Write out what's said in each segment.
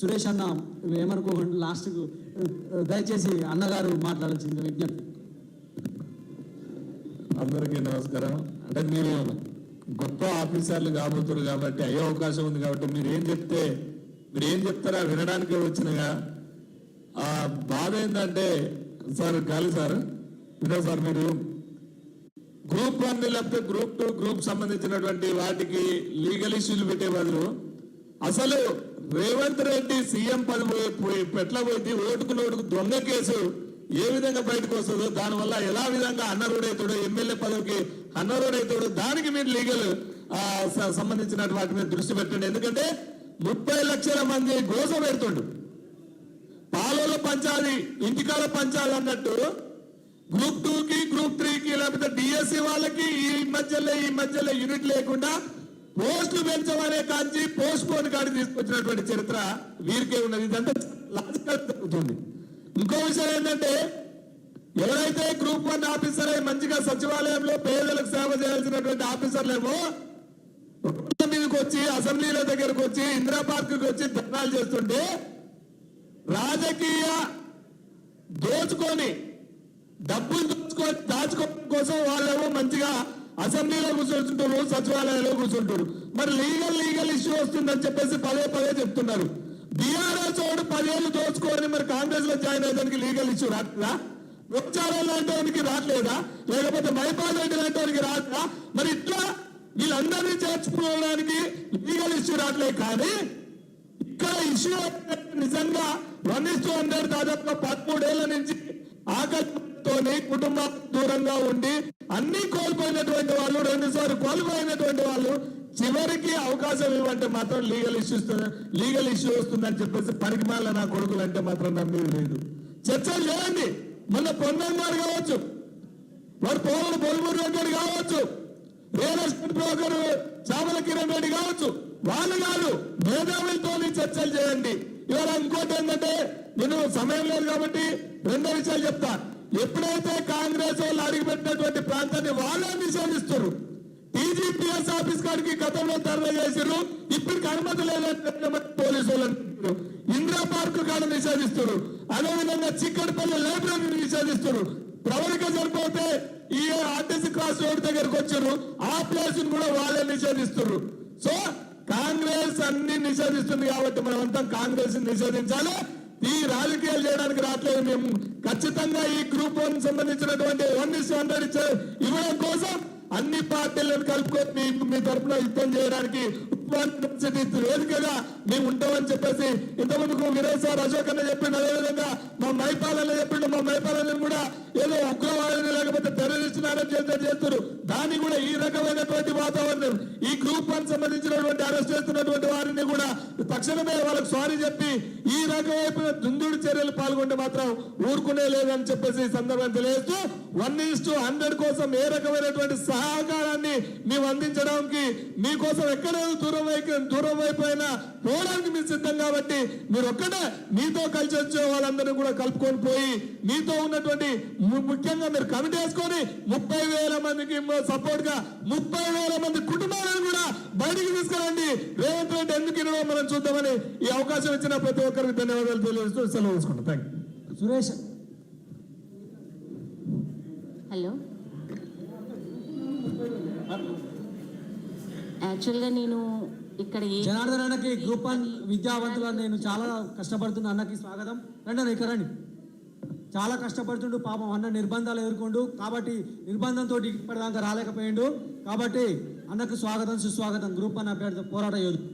సురేష్ అన్న ఏమనుకోకుండా లాస్ట్కు దయచేసి అన్నగారు మాట్లాడాల్సింది విజ్ఞప్తి. అందరికీ నమస్కారం. అంటే మీరు గొప్ప ఆఫీసర్లు కాబోతున్నారు కాబట్టి అయ్యే అవకాశం ఉంది కాబట్టి మీరు ఏం చెప్తారా వినడానికే వచ్చినగా. ఆ బాధ ఏంటంటే సార్ గాలి సార్ వినో సార్, మీరు గ్రూప్ 1 లేకపోతే గ్రూప్ 2 గ్రూప్ సంబంధించినటువంటి వాటికి లీగల్ ఇష్యూలు పెట్టే బదులు అసలు రేవంత్ రెడ్డి సీఎం పదవి పెట్టబోయి ఓటుకు దొంగ కేసు ఏ విధంగా బయటకు వస్తుందో, దానివల్ల ఎలా విధంగా అన్నరుడైతాడో, ఎమ్మెల్యే పదవికి అన్నరుడైతాడో దానికి మీరు లీగల్ సంబంధించిన వాటి మీద దృష్టి పెట్టండి. ఎందుకంటే 30 లక్షల మంది గోస పెడుతుండు. పాలలో పంచాలి, ఇంటికాల పంచాలి అన్నట్టు గ్రూప్ 2కి గ్రూప్ 3కి లేకపోతే డిఎస్సి వాళ్ళకి ఈ మధ్యలో యూనిట్ లేకుండా పోస్టులు పెంచమనే కాంచి పోస్ట్ పోన్ కాడి తీసుకొచ్చినటువంటి చరిత్ర వీరికే ఉన్నది. ఇదంతా లాజికల్ జరుగుతుంది. ఇంకో విషయం ఏంటంటే, ఎవరైతే గ్రూప్ 1 ఆఫీసర్ అయి మంచిగా సచివాలయంలో పేదలకు సేవ చేయాల్సినటువంటి ఆఫీసర్లేమో రోడ్ల మీదకి వచ్చి అసెంబ్లీల దగ్గరకు వచ్చి ఇందిరా పార్క్ వచ్చి ధర్నాలు చేస్తుంటే రాజకీయ దోచుకొని డబ్బులు దాచుకోవడం కోసం వాళ్ళేమో మంచిగా అసెంబ్లీలో కూర్చుంటారు, సచివాలయంలో కూర్చుంటారు. మరి లీగల్ ఇష్యూ వస్తుందని చెప్పేసి పదే చెప్తున్నారు. బీఆర్ఎస్ వాడు 10 ఏళ్ళు దోచుకోని మరి కాంగ్రెస్ లో జాయిన్ అయ్యేదానికి లీగల్ ఇష్యూ రాట్లా? వ్యభిచారం లాంటి వానికి రావట్లేదా? లేకపోతే మైపాల్ రెడ్డి లాంటి వానికి రాట్లా? మరి ఇట్లా వీళ్ళందరినీ చేర్చుకోవడానికి లీగల్ ఇష్యూ రావట్లేదు. కానీ ఇక్కడ ఇష్యూ నిజంగా 1:100 దాదాపుగా 13 ఏళ్ల నుంచి ఆకలితోని కుటుంబం దూరంగా ఉండి అన్ని కోల్పోయినటువంటి వాళ్ళు, 2 సార్లు కోల్పోయినటువంటి వాళ్ళు చివరికి అవకాశం ఇవ్వంటే మాత్రం లీగల్ ఇష్యూ వస్తుందని చెప్పేసి పరిమాల నా కొడుకులు అంటే మాత్రం నమ్మేది లేదు. చర్చలు చేయండి. మొన్న పొన్నం గారు కావచ్చు, వాడు పొలమూరు రెడ్డి కావచ్చు, real estate broker Chamala Kiran Reddy కావచ్చు, వాళ్ళు కాదు మేధావులతో చర్చలు చేయండి. ఇవాళ ఇంకోటి ఏంటంటే, నేను సమయం లేదు కాబట్టి 2 విషయాలు చెప్తా. ఎప్పుడైతే కాంగ్రెస్ వాళ్ళు అడిగిపెట్టినటువంటి ప్రాంతాన్ని వాళ్ళే నిషేధిస్తారు. టీజీపీఎస్ ఆఫీస్ కాడికి గతంలో ధర్నా చేశారు, ఇప్పటికి అనుమతి లేదంటే పోలీసు వాళ్ళు అంటున్నారు. ఇందిరా పార్క్ కాడ నిషేధిస్తారు. అదేవిధంగా చిక్కడపల్లి లైబ్రరీని నిషేధిస్తారు. ప్రవళిక సరిపోతే ఈ ఆర్టీసీ క్రాస్ రోడ్ దగ్గరకు వచ్చారు, ఆ ప్లేస్ కూడా వాళ్ళే నిషేధిస్తారు. సో కాంగ్రెస్ అన్ని నిషేధిస్తుంది కాబట్టి మనం అంతా కాంగ్రెస్ నిషేధించాలి. ఈ రాజకీయాలు చేయడానికి రావట్లేదు. మేము ఖచ్చితంగా ఈ గ్రూప్ 1 సంబంధించినటువంటి 1:100 ఇవ్వడం కోసం అన్ని పార్టీలను కలుపుకొని మీ తరఫున యుద్ధం చేయడానికి వేదికగా మేము ఉంటామని చెప్పేసి ఇంతకుముందుకు వినయ్ సార్, అశోక్ అన్న చెప్పిండు. అదేవిధంగా మా మైపాలన్న చెప్పిండు. మా మైపాలన్న కూడా ఏదో ఉగ్రవాదిని లేకపోతే టెర్రరిస్ట్ చేస్తారు. దాన్ని కూడా ఈ రకమైనటువంటి వాతావరణం ఈ గ్రూప్ 1 సంబంధించినటువంటి అరెస్ట్ చేస్తున్నటువంటి వారిని కూడా తక్షణమే వాళ్ళకి సారీ చెప్పి ఈ రకమైన దుందుడు చర్యలు పాల్గొంటే మాత్రం ఊరుకునే లేదని చెప్పేసి ఈ సందర్భం తెలియజేస్తూ 1:100 కోసం ఏ రకమైనటువంటి సహకారాన్ని మేము అందించడానికి మీకోసం ఎక్కడ దూరం అయిపోయినా పోవడానికి మీరు సిద్ధం. కాబట్టి మీరు ఒక్కటే మీతో కలిసి వచ్చే వాళ్ళందరినీ కూడా కలుపుకొని పోయి మీతో ఉన్నటువంటి ముఖ్యంగా మీరు కమిటీ వేసుకొని 30,000 మందికి సపోర్ట్ గా 30,000 మంది కుటుంబాలను కూడా బయటికి తీసుకురండి. రేవంత్ రెడ్డి ఎందుకు ఇవ్వడం మనం చూద్దామని ఈ అవకాశం ఇచ్చిన ప్రతి ఒక్కరికి ధన్యవాదాలు తెలియజేస్తూ సెలవు తీసుకుంటాం. Thank you. సురేష్ హలో, యాక్చువల్గా నేను ఇక్కడ జనార్దన్ అన్నకి గ్రూప్ 1 విద్యావంతులు నేను చాలా కష్టపడుతున్న అన్నకి స్వాగతం. రండి ఇక్కడ రండి. చాలా కష్టపడుతుండు పాపం అన్న, నిర్బంధాలు ఎదుర్కొండు కాబట్టి నిర్బంధంతో ఇప్పటిదాకా రాలేకపోయిండు. కాబట్టి అన్నకు స్వాగతం సుస్వాగతం. గ్రూప్ 1 అభ్యర్థి పోరాట యోధుడు.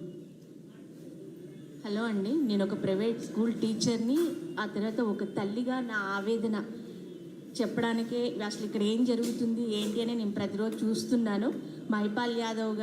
హలో అండి, నేను ఒక ప్రైవేట్ స్కూల్ టీచర్ని. ఆ తర్వాత ఒక తల్లిగా నా ఆవేదన చెప్పడానికే అసలు ఇక్కడ ఏం జరుగుతుంది ఏంటి అని నేను ప్రతిరోజు చూస్తున్నాను. మైపాల్ యాదవ్